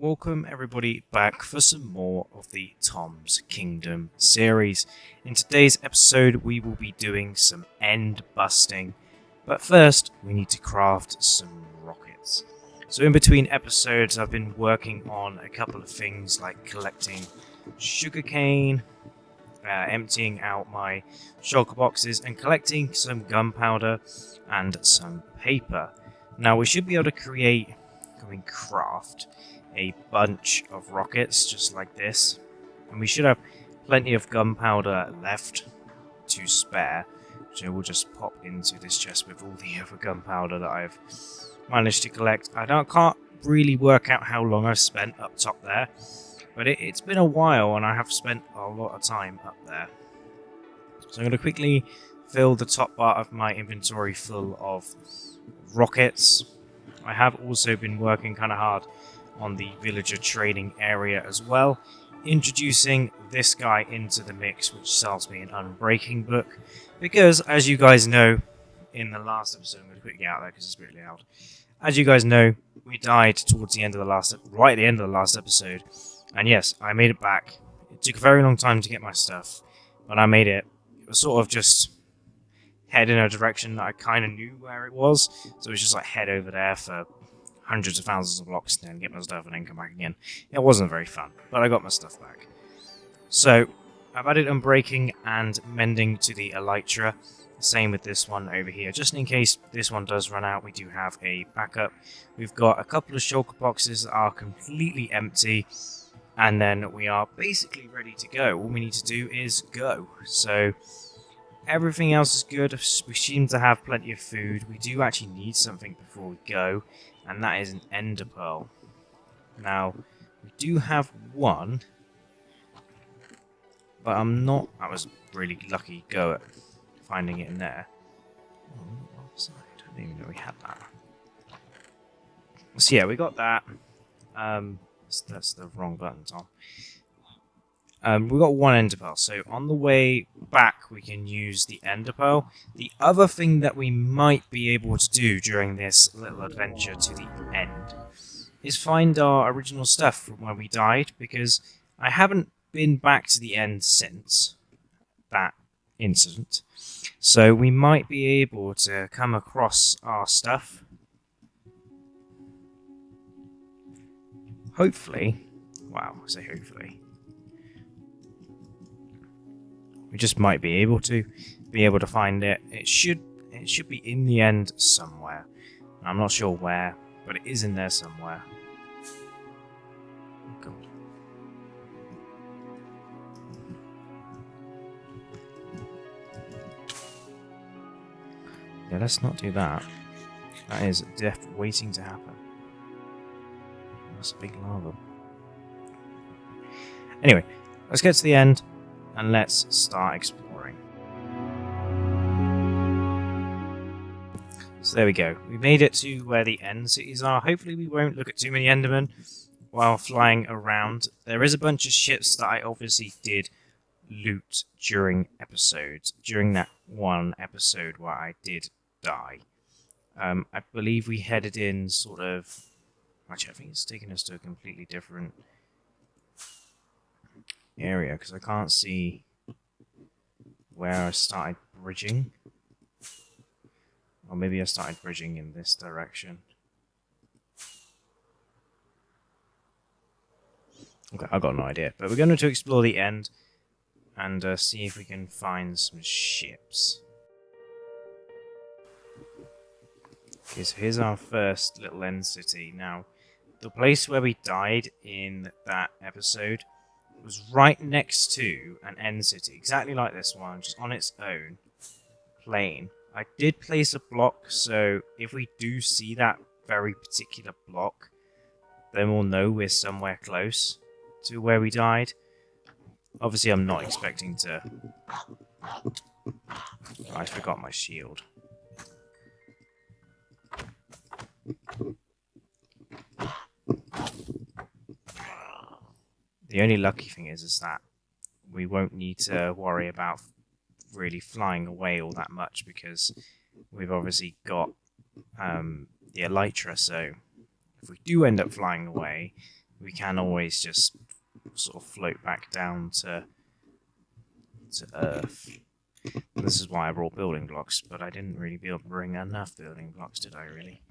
Welcome everybody back for some more of the Tom's Kingdom series. In today's episode we will be doing some end busting, but first we need to craft some rockets. So in between episodes I've been working on a couple of things like collecting sugarcane, emptying out my shulker boxes and collecting some gunpowder and some paper. Now we should be able to craft a bunch of rockets just like this, and we should have plenty of gunpowder left to spare, so we'll just pop into this chest with all the other gunpowder that I've managed to collect. Can't really work out how long I've spent up top there, but it's been a while and I have spent a lot of time up there. So I'm going to quickly fill the top part of my inventory full of rockets. I have also been working kind of hard on the villager trading area as well, introducing this guy into the mix, which sells me an unbreaking book, because as you guys know, in the last episode, I'm going to quickly get out there because it's really loud. As you guys know, we died towards the end of the last, right at the end of the last episode, and yes, I made it back. It took a very long time to get my stuff, but I made it. It was sort of just head in a direction that I kind of knew where it was, so it was just like head over there for hundreds of thousands of blocks, then get my stuff and then come back again. It wasn't very fun, but I got my stuff back. So I've added unbreaking and mending to the elytra. Same with this one over here. Just in case this one does run out, we do have a backup. We've got a couple of shulker boxes that are completely empty, and then we are basically ready to go. All we need to do is go. So everything else is good. We seem to have plenty of food. We do actually need something before we go, and that is an ender pearl. Now, we do have one, but I was really lucky go at finding it in there. Oh, offside. I didn't even know we had that. So yeah, we got that. That's the wrong button, Tom. We've got one ender pearl, so on the way back we can use the ender pearl. The other thing that we might be able to do during this little adventure to the end is find our original stuff from where we died, because I haven't been back to the end since that incident. So we might be able to come across our stuff. Hopefully. Wow, I say hopefully. We just might be able to find it. It should be in the end somewhere. I'm not sure where, but it is in there somewhere. Oh God. Yeah, let's not do that. That is death waiting to happen. That's a big lava. Anyway, let's get to the end and let's start exploring. So there we go. We made it to where the end cities are. Hopefully we won't look at too many endermen while flying around. There is a bunch of ships that I obviously did loot during episodes. During that one episode where I did die. I believe we headed in sort of... Actually, I think it's taking us to a completely different area, because I can't see where I started bridging. Or maybe I started bridging in this direction. Okay, I've got no idea. But we're going to explore the end and see if we can find some ships. Okay, so here's our first little end city. Now, the place where we died in that episode was right next to an end city, exactly like this one, just on its own plane. I did place a block, so if we do see that very particular block, then we'll know we're somewhere close to where we died. Obviously, I'm not expecting to... I forgot my shield. The only lucky thing is that we won't need to worry about really flying away all that much, because we've obviously got the elytra, so if we do end up flying away, we can always just sort of float back down to Earth. This is why I brought building blocks, but I didn't really bring enough building blocks, did I really?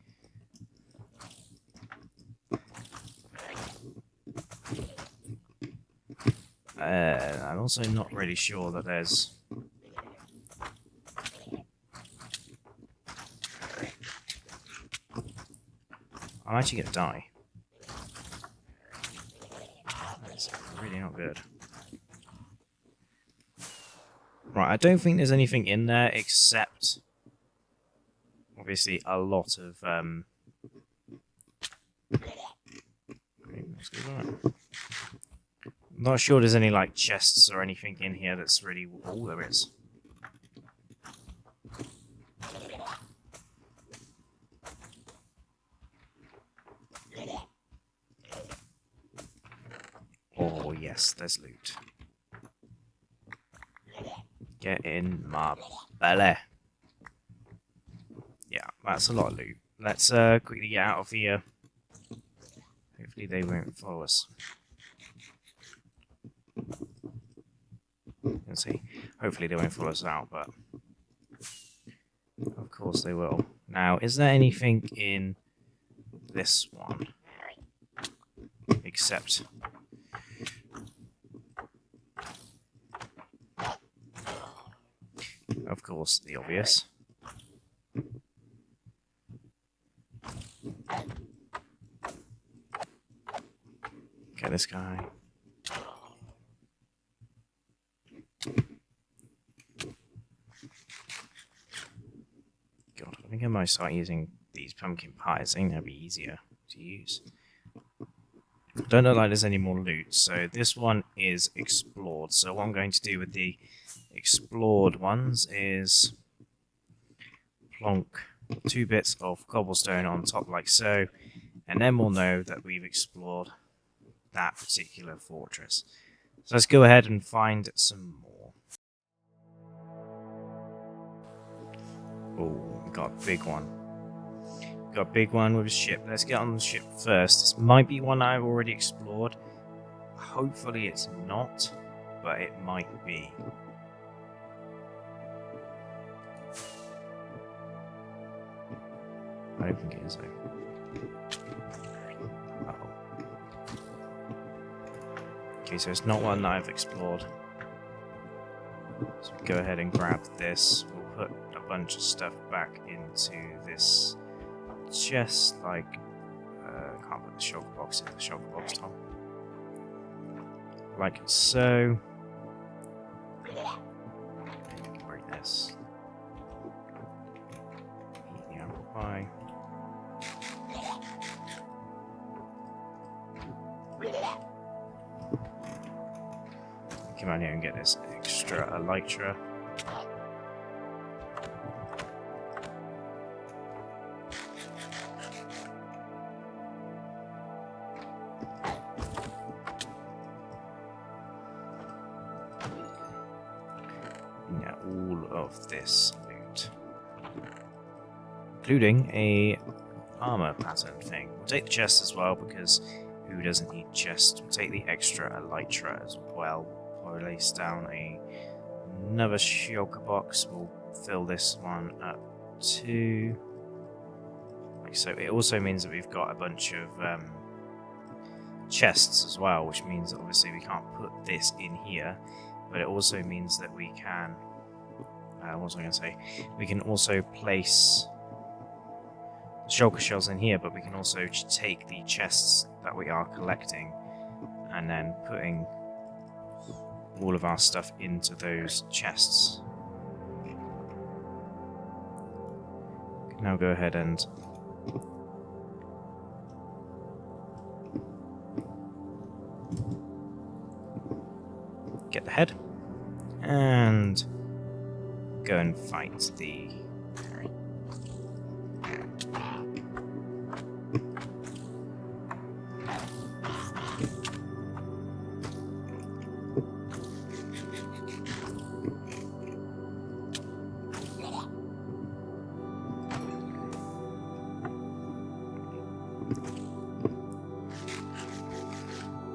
I'm also not really sure that there's... I'm actually gonna die. That's really not good. Right, I don't think there's anything in there except obviously a lot of not sure there's any like chests or anything in here that's really... Oh, there is. Oh yes, there's loot. Get in my belly. Yeah, that's a lot of loot. Let's quickly get out of here. Hopefully they won't follow us. Let's see. Hopefully they won't follow us out, but of course they will. Now, is there anything in this one? Except... of course, the obvious. Get this guy. God, I think I might start using these pumpkin pies. I think that'd be easier to use. Don't look like there's any more loot, so this one is explored. So what I'm going to do with the explored ones is plonk 2 bits of cobblestone on top like so, and then we'll know that we've explored that particular fortress. So let's go ahead and find some more. Oh, we got a big one. Got a big one with a ship. Let's get on the ship first. This might be one I've already explored. Hopefully it's not, but it might be. I don't think it is though. Uh-oh. Okay, so it's not one that I've explored. So go ahead and grab this. We'll put a bunch of stuff back into this chest, like can't put the shulker box in the shulker box, Tom. Like so. Break this. Eat the apple pie. Come out here and get this extra elytra. Now all of this loot, including a armor pattern thing. We'll take the chest as well because who doesn't need chest? We'll take the extra elytra as well. Place down another shulker box. We'll fill this one up too. Like so. It also means that we've got a bunch of chests as well, which means that obviously we can't put this in here, but it also means that we can. What was I going to say? We can also place shulker shells in here, but we can also take the chests that we are collecting and then putting all of our stuff into those chests. Now go ahead and get the head and go and fight the fairy.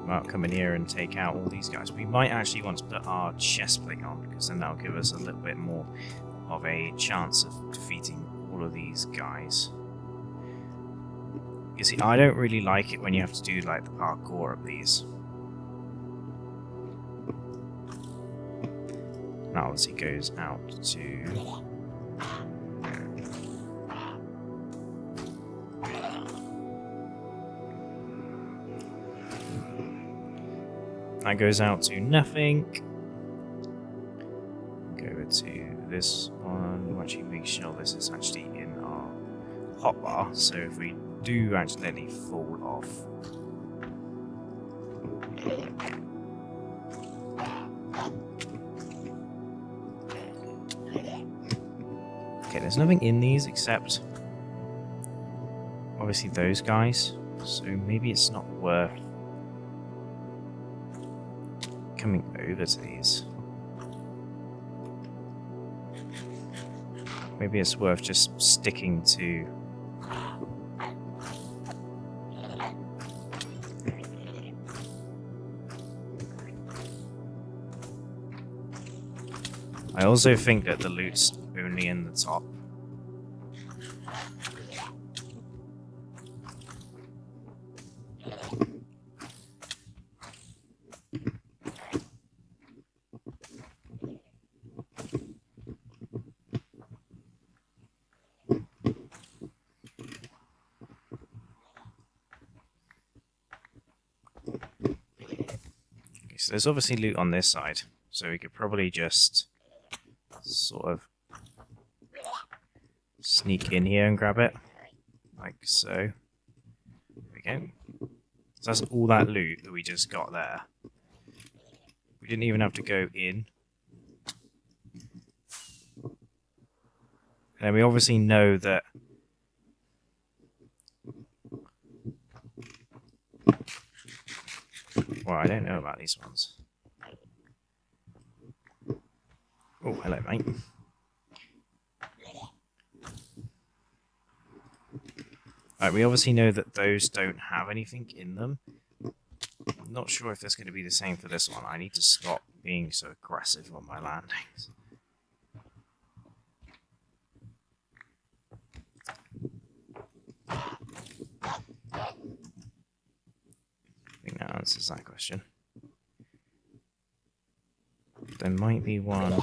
Well, come in here and take out all these guys. We might actually want to put our chest plate on, because then that'll give us a little bit more of a chance of defeating all of these guys. You see, I don't really like it when you have to do like the parkour of these. That obviously goes out to... That goes out to nothing. Go over to this one. We'll actually make sure this is actually in our hotbar, so if we do accidentally fall off. Okay, there's nothing in these except obviously those guys, so maybe it's not worth coming over to these. Maybe it's worth just sticking to I also think that the loot's only in the top. Okay, so there's obviously loot on this side, so we could probably just sort of sneak in here and grab it, like so. There we go. So that's all that loot that we just got there. We didn't even have to go in. And we obviously know that well, I don't know about these ones. Oh, hello, mate. Right, we obviously know that those don't have anything in them. I'm not sure if that's going to be the same for this one. I need to stop being so aggressive on my landings. I think that answers that question. There might be one.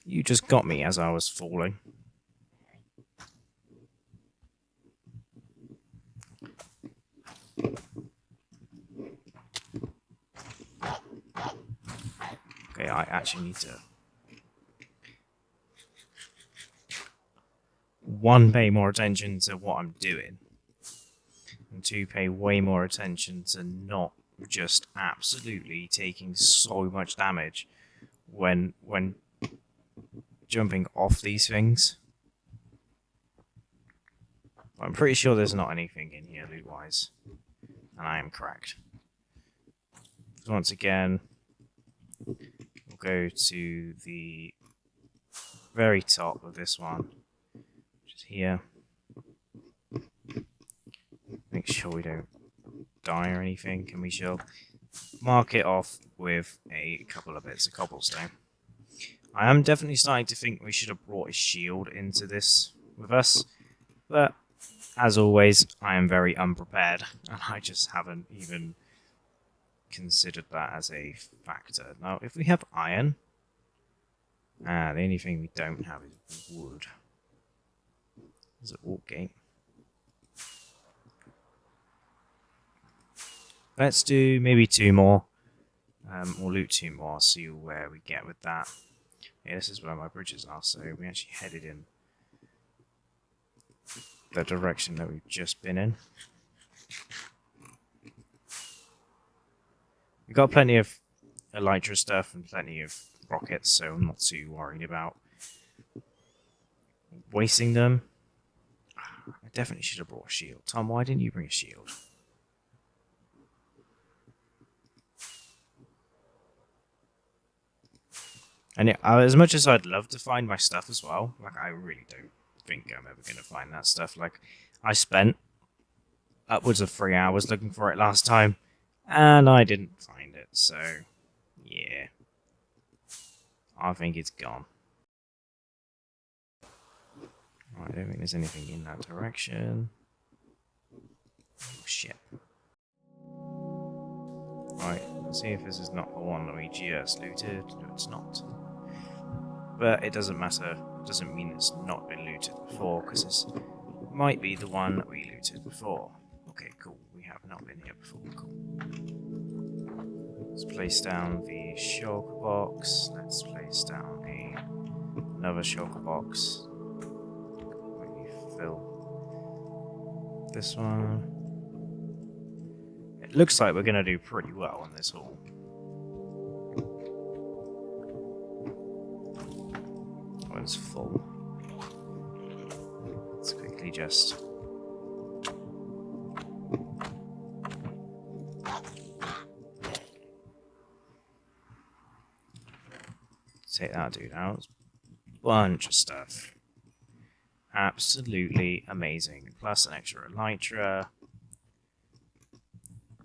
You just got me as I was falling. Okay, I actually need to... One, pay more attention to what I'm doing. And two, pay way more attention to not just absolutely taking so much damage when jumping off these things. I'm pretty sure there's not anything in here loot-wise. And I am correct. So once again, we'll go to the very top of this one, which is here. Make sure we don't die or anything, and we shall mark it off with a couple of bits of cobblestone. I am definitely starting to think we should have brought a shield into this with us, but as always, I am very unprepared, and I just haven't even considered that as a factor. Now, if we have iron, the only thing we don't have is wood. There's a walk gate. Let's do maybe 2 more. We'll loot 2 more, see where we get with that. Yeah, this is where my bridges are, so we actually headed in the direction that we've just been in. We've got plenty of elytra stuff and plenty of rockets, so I'm not too worried about wasting them. I definitely should have brought a shield. Tom, why didn't you bring a shield? And as much as I'd love to find my stuff as well, like I really don't think I'm ever going to find that stuff. Like I spent upwards of 3 hours looking for it last time, and I didn't find it. So yeah, I think it's gone. Right, I don't think there's anything in that direction. Oh, shit. Right, let's see if this is not the one that we just looted. No, it's not. But it doesn't matter. It doesn't mean it's not been looted before, because this might be the one that we looted before. Okay, cool. We have not been here before. Cool. Let's place down the shulker box. Let's place down another shulker box. Maybe fill this one. It looks like we're going to do pretty well in this hall. One's full. Let's quickly just take that dude out. Bunch of stuff. Absolutely amazing. Plus an extra elytra.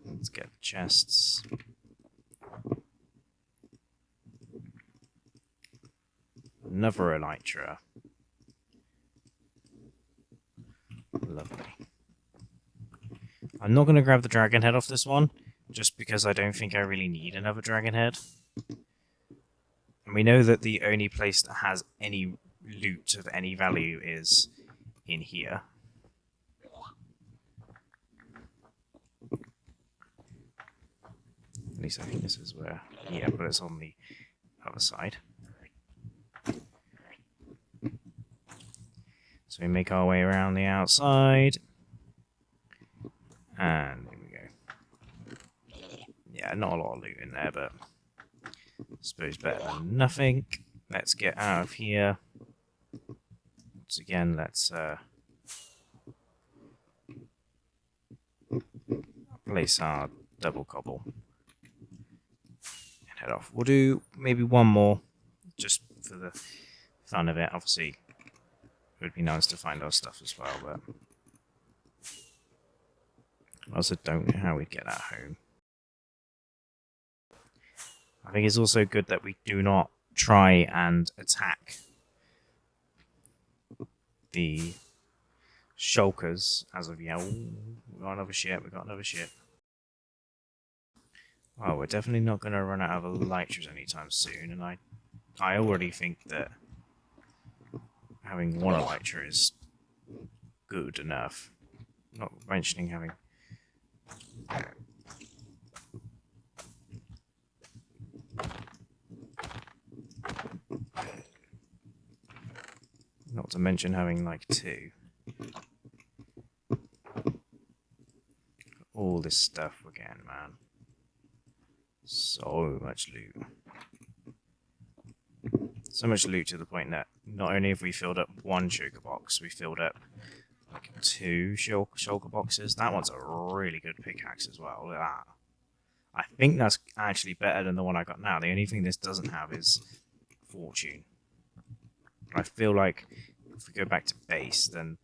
Let's get the chests. Another elytra. Lovely. I'm not going to grab the dragon head off this one, just because I don't think I really need another dragon head. And we know that the only place that has any loot of any value is in here. At least I think this is where... Yeah, but it's on the other side. So we make our way around the outside. And here we go. Yeah, not a lot of loot in there, but I suppose better than nothing. Let's get out of here. Once again, let's place our double cobble and head off. We'll do maybe one more, just for the fun of it. Obviously, it would be nice to find our stuff as well, but I also don't know how we'd get that home. I think it's also good that we do not try and attack the shulkers as of yet. Ooh, we got another ship, we got another ship. Well, we're definitely not going to run out of elytras anytime soon, and I already think that having one elytra is good enough. Not mentioning having... Not to mention having like 2. All this stuff we're getting, man. So much loot. So much loot to the point that not only have we filled up one shulker box, we filled up like 2 shulker boxes. That one's a really good pickaxe as well. Look at that. I think that's actually better than the one I got now. The only thing this doesn't have is fortune. I feel like if we go back to base, then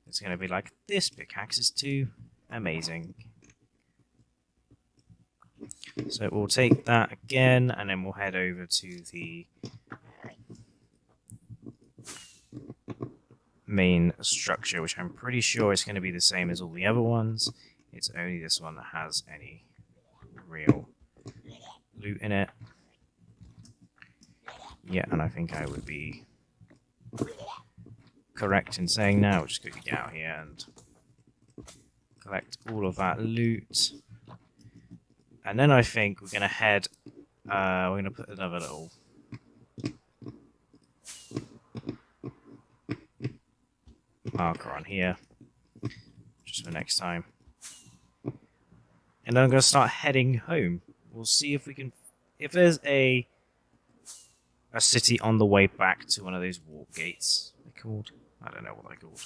it's going to be like, this pickaxe is too amazing. So we'll take that again, and then we'll head over to the main structure, which I'm pretty sure is going to be the same as all the other ones. It's only this one that has any real loot in it. Yeah, and I think I would be correct in saying now. We'll just quickly get out here and collect all of that loot. And then I think we're going to head... we're going to put another little... marker on here. Just for next time. And then I'm going to start heading home. We'll see if we can... If there's a city on the way back to one of those warp gates. What are they called? I don't know what they're called.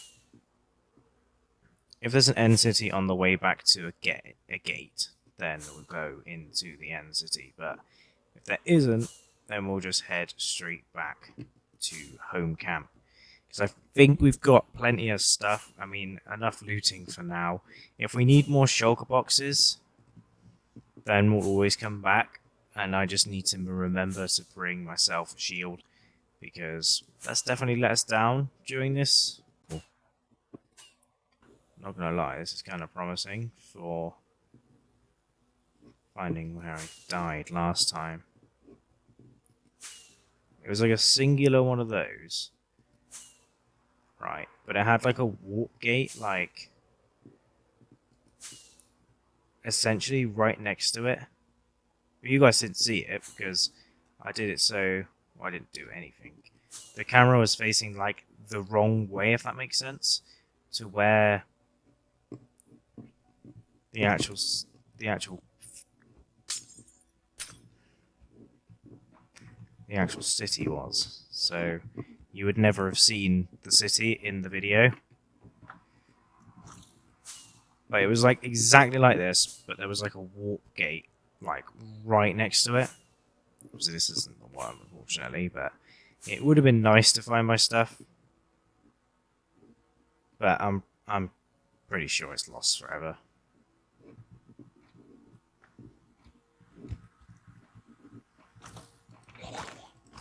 If there's an end city on the way back to a gate, then we'll go into the end city. But if there isn't, then we'll just head straight back to home camp. Because I think we've got plenty of stuff. I mean, enough looting for now. If we need more shulker boxes, then we'll always come back. And I just need to remember to bring myself a shield. Because that's definitely let us down during this. Oh. Not gonna lie, this is kind of promising for finding where I died last time. It was like a singular one of those. Right, but it had like a warp gate, like, essentially right next to it. But you guys didn't see it because I did it so... Well, I didn't do anything. The camera was facing like the wrong way, if that makes sense, to where the actual city was. So you would never have seen the city in the video. But it was like exactly like this, but there was like a warp gate like right next to it. Obviously this isn't the one, unfortunately, but it would have been nice to find my stuff. But I'm pretty sure it's lost forever.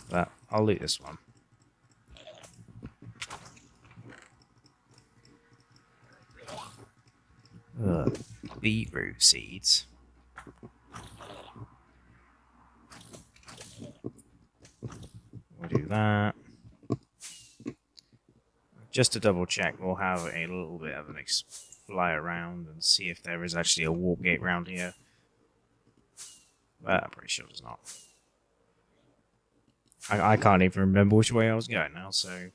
But I'll loot this one. Beetroot seeds. We'll do that. Just to double check, we'll have a little bit of an fly around and see if there is actually a warp gate around here. But I'm pretty sure there's not. I can't even remember which way I was going now, so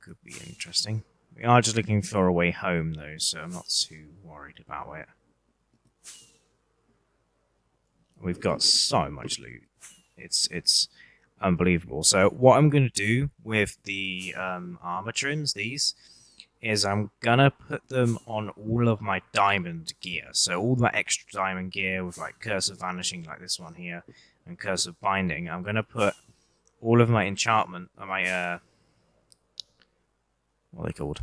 could be interesting. We are just looking for a way home though, so I'm not too worried about it. We've got so much loot. It's unbelievable. So what I'm going to do with the armor trims, these, is I'm going to put them on all of my diamond gear. So all my extra diamond gear with like Curse of Vanishing like this one here and Curse of Binding. I'm going to put all of my enchantment, my, what are they called?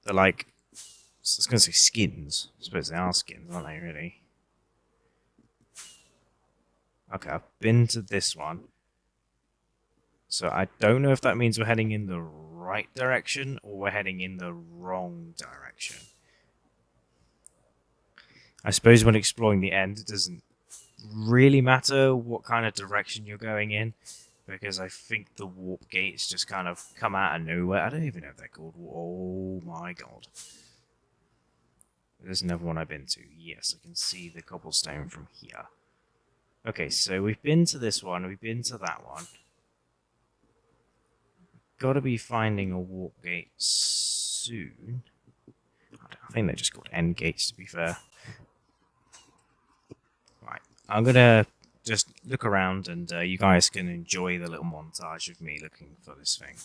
They're like, I was going to say skins. I suppose they are skins, aren't they, really? Okay, I've been to this one. So I don't know if that means we're heading in the right direction or we're heading in the wrong direction. I suppose when exploring the end, it doesn't really matter what kind of direction you're going in, because I think the warp gates just kind of come out of nowhere. I don't even know if they're called. Oh my god. There's another one I've been to. Yes, I can see the cobblestone from here. Okay, so we've been to this one, we've been to that one. Gotta be finding a warp gate soon. I think they're just called end gates, to be fair. Right, I'm gonna just look around and you guys can enjoy the little montage of me looking for this thing.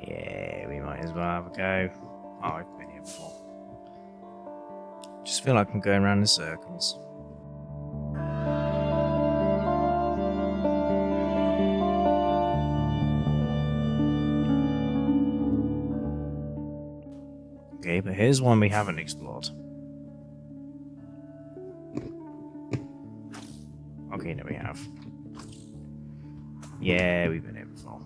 Yeah, we might as well have a go. Oh, I've been here before. Just feel like I'm going around in circles. Okay, but here's one we haven't explored. Okay, no we have. Yeah, we've been here before.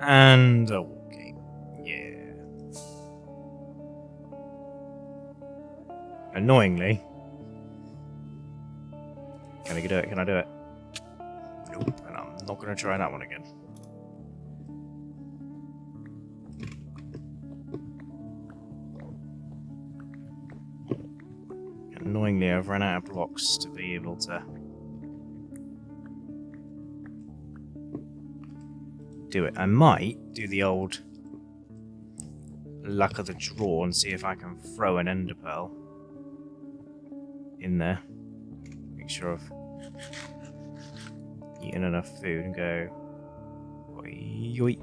And a warp gate. Yeah. Annoyingly. Can I do it? Can I do it? Nope, and I'm not going to try that one again. Annoyingly, I've run out of blocks to be able to do it. I might do the old luck of the draw and see if I can throw an ender pearl in there. Make sure I've eaten enough food and go, oi, oi.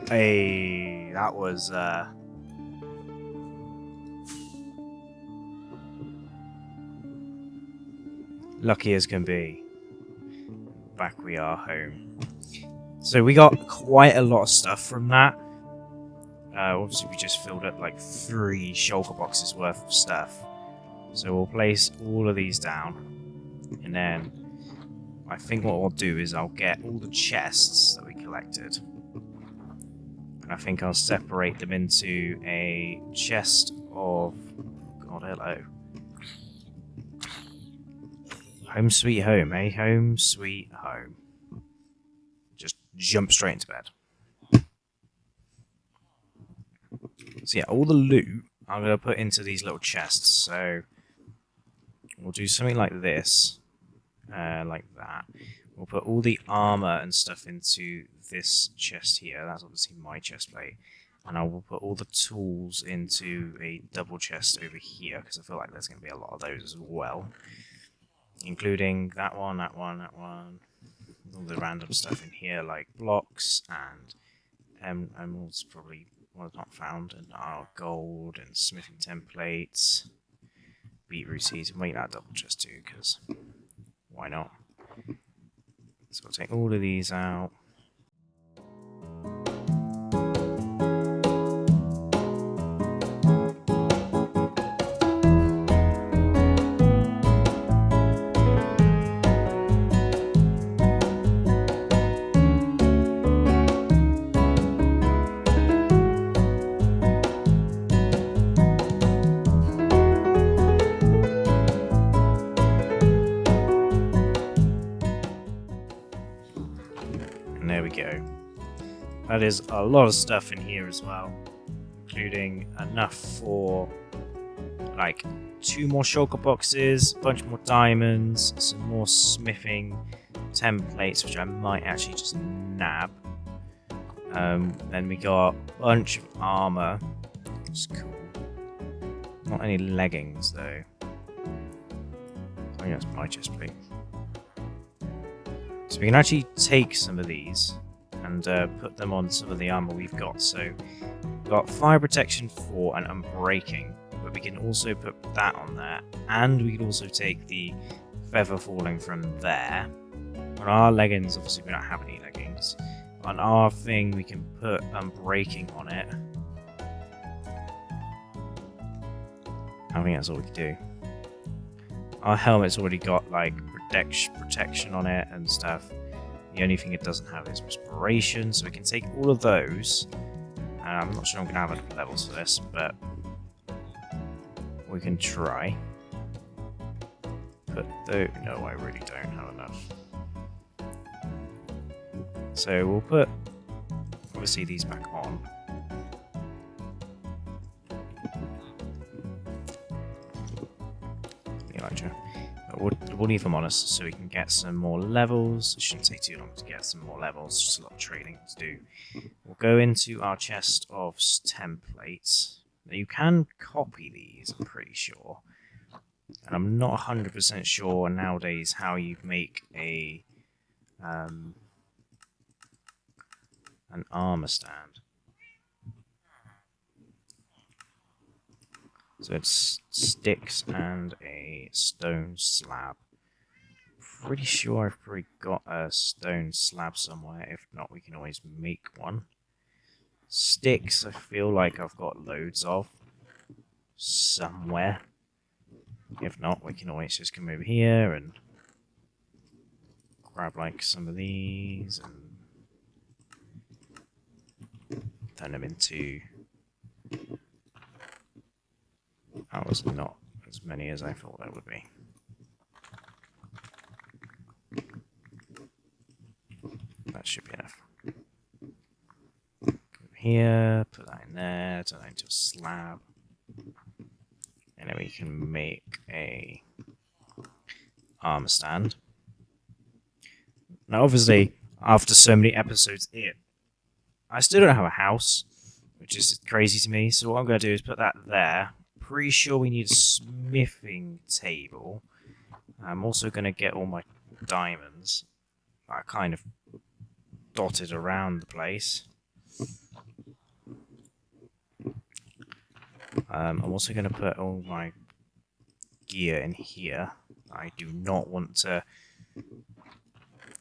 Hey, that was lucky as can be. Back we are home. So we got quite a lot of stuff from that. Obviously we just filled up like 3 shulker boxes worth of stuff. So we'll place all of these down. And then I think what I'll do is I'll get all the chests that we collected. And I think I'll separate them into a chest of... God, hello. Home sweet home, eh? Home sweet home. Just jump straight into bed. So yeah, all the loot I'm going to put into these little chests. So we'll do something like this. Like that. We'll put all the armor and stuff into this chest here. That's obviously my chest plate. And I will put all the tools into a double chest over here, because I feel like there's going to be a lot of those as well. Including that one, that one, that one. All the random stuff in here, like blocks and emeralds, probably what I've not found, and gold and smithing templates. Beetroot seeds. Make that double chest too, because why not? So we'll take all of these out. There we go. That is a lot of stuff in here as well, including enough for like 2 more shulker boxes, a bunch more diamonds, some more smithing templates, which I might actually just nab. Then we got a bunch of armor, which is cool. Not any leggings though. I think that's my chest plate. So we can actually take some of these and put them on some of the armor we've got. So we've got fire protection 4 and unbreaking, but we can also put that on there, and we can also take the feather falling from there. On our leggings, obviously we don't have any leggings. On our thing, we can put unbreaking on it. I think that's all we can do. Our helmet's already got like protection on it and stuff. The only thing it doesn't have is respiration, so we can take all of those. I'm not sure I'm going to have enough levels for this, but we can try. Put no, I really don't have enough. So we'll put obviously these back on. Elijah. We'll leave them on us so we can get some more levels. It shouldn't take too long to get some more levels, just a lot of trading to do. We'll go into our chest of templates. Now you can copy these, I'm pretty sure. And I'm not 100% sure nowadays how you make a an armor stand. So it's sticks and a stone slab. Pretty sure I've probably got a stone slab somewhere. If not, we can always make one. Sticks, I feel like I've got loads of somewhere. If not, we can always just come over here and grab like some of these and turn them into... That was not as many as I thought there would be. That should be enough. Go here, put that in there, turn that into a slab. And then we can make a armor stand. Now obviously, after so many episodes in, I still don't have a house, which is crazy to me, so what I'm going to do is put that there. Pretty sure we need a smithing table. I'm also going to get all my diamonds that are kind of dotted around the place. I'm also going to put all my gear in here. I do not want to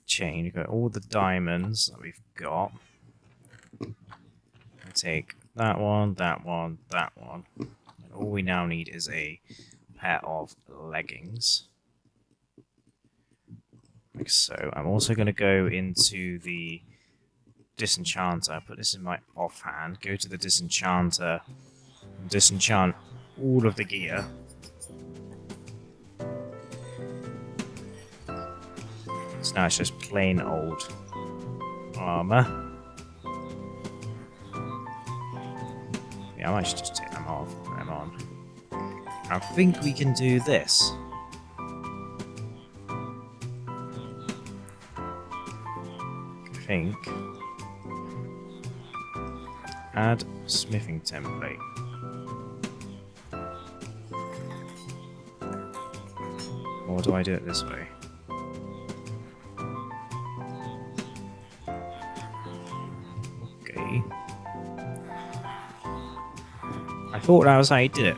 change. Got all the diamonds that we've got. I take that one, that one, that one. And all we now need is a pair of leggings. Like so. I'm also going to go into the disenchanter. Put this in my offhand. Go to the disenchanter. And disenchant all of the gear. So now it's just plain old armor. Yeah, I might just take them off, put them on. I think we can do this. I think. Add smithing template. Or do I do it this way? Okay. I thought that was how you did it.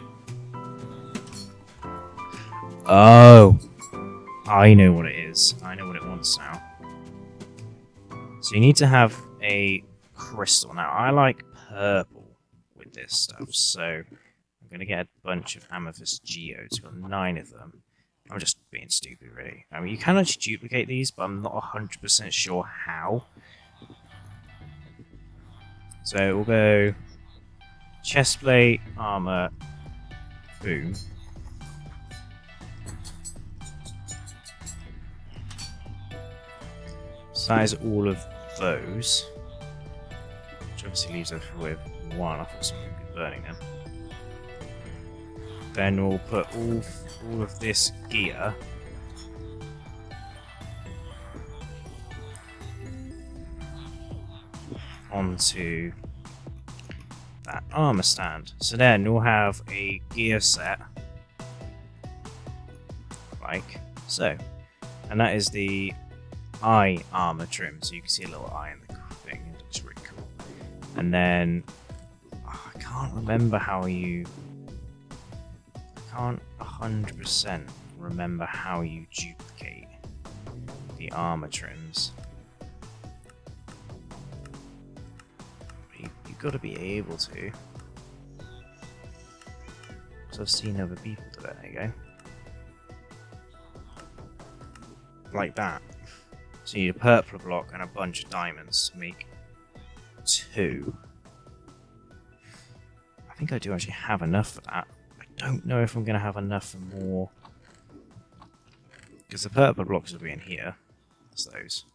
Oh! I know what it is. I know what it wants now. So you need to have a crystal. Now, I like purple with this stuff, so I'm going to get a bunch of amethyst geodes. Got 9 of them. I'm just being stupid, really. I mean, you can actually duplicate these, but I'm not 100% sure how. So we'll go chestplate, armor, boom. So that is all of those. Which obviously leaves us with 1. I thought something would be burning them. Then we'll put all of this gear onto that armor stand. So then we'll have a gear set like so. And that is the eye armor trim. So you can see a little eye in the thing. It looks really cool. And then I can't remember how you... I can't 100% remember how you duplicate the armor trims. You've got to be able to. Because I've seen other people do it. There you go. Like that. So you need a purple block and a bunch of diamonds to make 2. I think I do actually have enough for that. I don't know if I'm going to have enough for more. Because the purple blocks will be in here. That's those.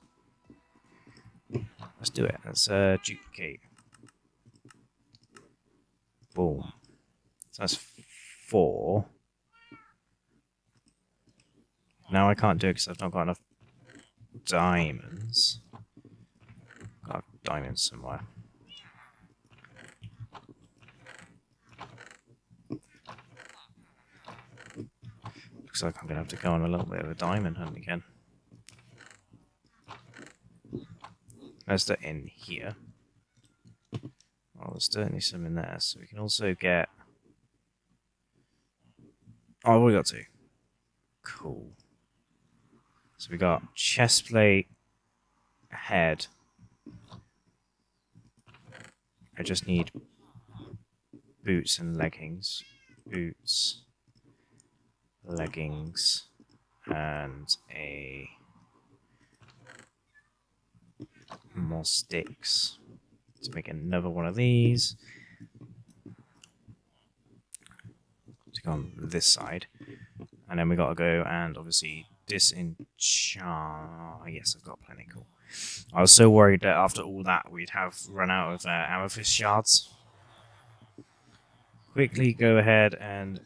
Let's do it. Let's duplicate. Boom. So that's 4. Now I can't do it because I've not got enough diamonds. Got diamonds somewhere. Looks like I'm going to have to go on a little bit of a diamond hunt again. Let's do it in here. Oh, there's certainly some in there. So we can also get... Oh, we got 2. Cool. So we got chestplate, head. I just need boots and leggings. Boots, leggings, and more sticks to make another one of these. To go on this side. And then we got to go and obviously disenchant. Yes, I've got plenty. Cool. I was so worried that after all that we'd have run out of amethyst shards. Quickly go ahead and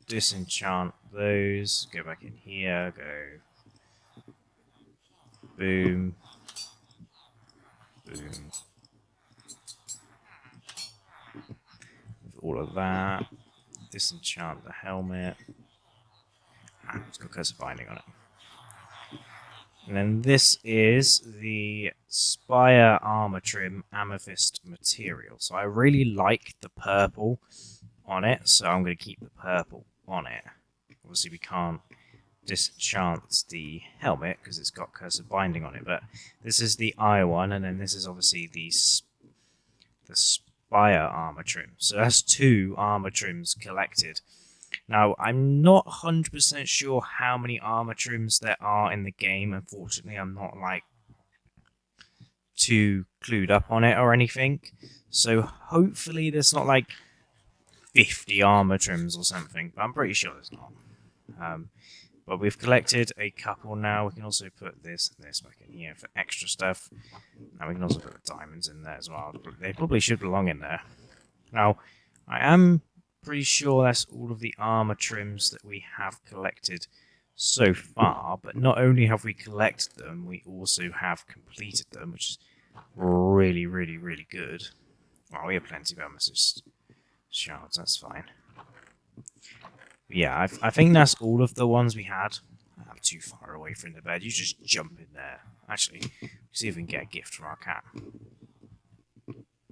disenchant those. Go back in here. Go. Boom. Boom. With all of that. Disenchant the helmet. It's got cursor binding on it. And then this is the Spire Armor Trim Amethyst material. So I really like the purple on it, so I'm going to keep the purple on it. Obviously we can't disenchant the helmet because it's got cursor binding on it, but this is the eye one, and then this is obviously the Spire Armor Trim. So that's 2 armor trims collected. Now, I'm not 100% sure how many armor trims there are in the game. Unfortunately, I'm not, like, too clued up on it or anything. So, hopefully there's not, like, 50 armor trims or something. But I'm pretty sure there's not. But we've collected a couple now. We can also put this and this back in here for extra stuff. And we can also put the diamonds in there as well. They probably should belong in there. Now, I am pretty sure that's all of the armor trims that we have collected so far, but not only have we collected them, we also have completed them, which is really, really, really good. Well, we have plenty of amethyst shards, that's fine. But yeah, I think that's all of the ones we had. I'm too far away from the bed, you just jump in there. Actually, see if we can get a gift from our cat. There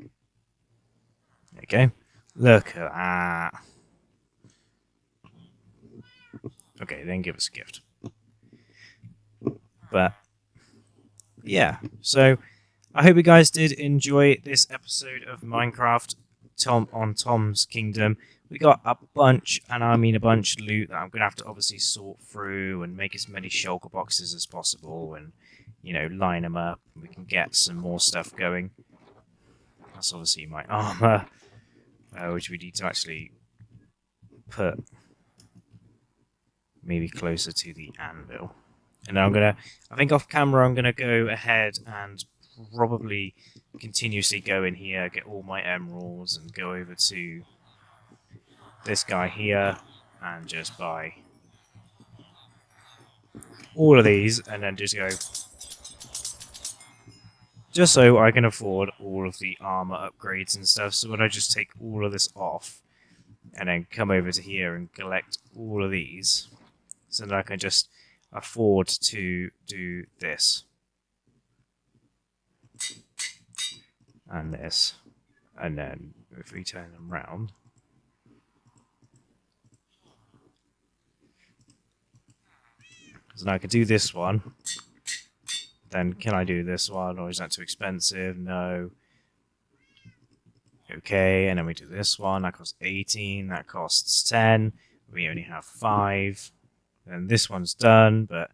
you go. Look at that. Okay, then give us a gift. But, yeah. So, I hope you guys did enjoy this episode of Minecraft on Tom's Kingdom. We got a bunch, and I mean a bunch of loot that I'm going to have to obviously sort through and make as many shulker boxes as possible and, you know, line them up. We can get some more stuff going. That's obviously my armor. Which we need to actually put maybe closer to the anvil. And now I think off camera I'm gonna go ahead and probably continuously go in here, get all my emeralds, and go over to this guy here and just buy all of these, and then just go, just so I can afford all of the armor upgrades and stuff. So when I just take all of this off and then come over to here and collect all of these, so that I can just afford to do this and this. And then if we turn them round, so now I can do this one. Then can I do this one, or is that too expensive? No. Okay, and then we do this one. That costs 18, that costs 10. We only have 5. And this one's done, but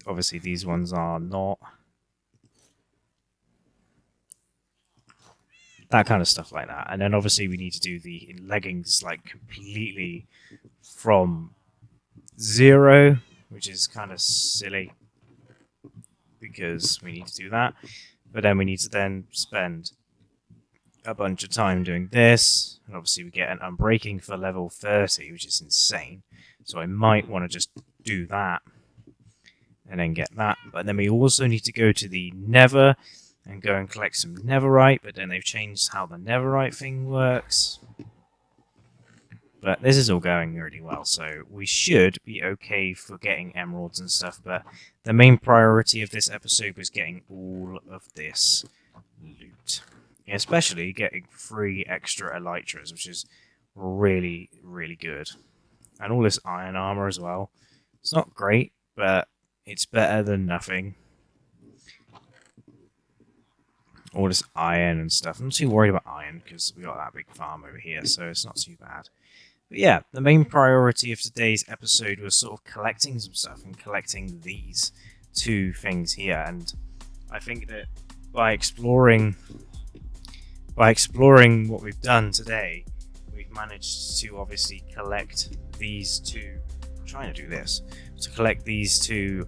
obviously these ones are not. That kind of stuff like that. And then obviously we need to do the leggings like completely from 0, which is kind of silly, because we need to do that, but then we need to then spend a bunch of time doing this, and obviously we get an unbreaking for level 30, which is insane, so I might want to just do that and then get that. But then we also need to go to the Nether and go and collect some netherite, but then they've changed how the netherite thing works. But this is all going really well, so we should be okay for getting emeralds and stuff, but the main priority of this episode was getting all of this loot. Especially getting 3 extra elytras, which is really, really good. And all this iron armor as well. It's not great, but it's better than nothing. All this iron and stuff. I'm not too worried about iron, because we got that big farm over here, so it's not too bad. But yeah, the main priority of today's episode was sort of collecting some stuff and collecting these 2 things here. And I think that by exploring what we've done today, we've managed to obviously collect these 2. I'm trying to do this to collect these 2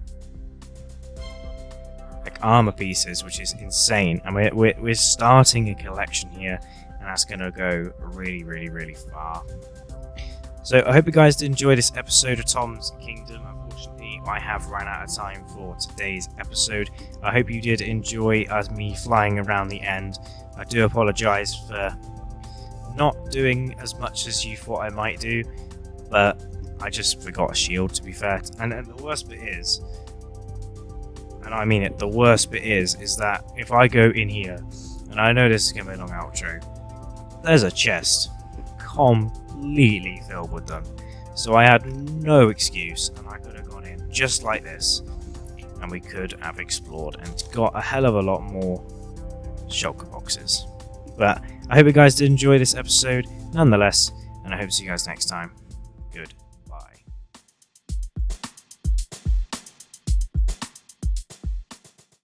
like armor pieces, which is insane. And we're starting a collection here, and that's going to go really, really, really far. So I hope you guys did enjoy this episode of Tom's Kingdom. Unfortunately, I have run out of time for today's episode. I hope you did enjoy me flying around the end. I do apologise for not doing as much as you thought I might do, but I just forgot a shield, to be fair. And the worst bit is, and I mean it, the worst bit is that if I go in here, and I know this is going to be a long outro, there's a chest completely filled with them. So I had no excuse, and I could have gone in just like this, and we could have explored and got a hell of a lot more shulker boxes. But I hope you guys did enjoy this episode nonetheless, and I hope to see you guys next time. Good.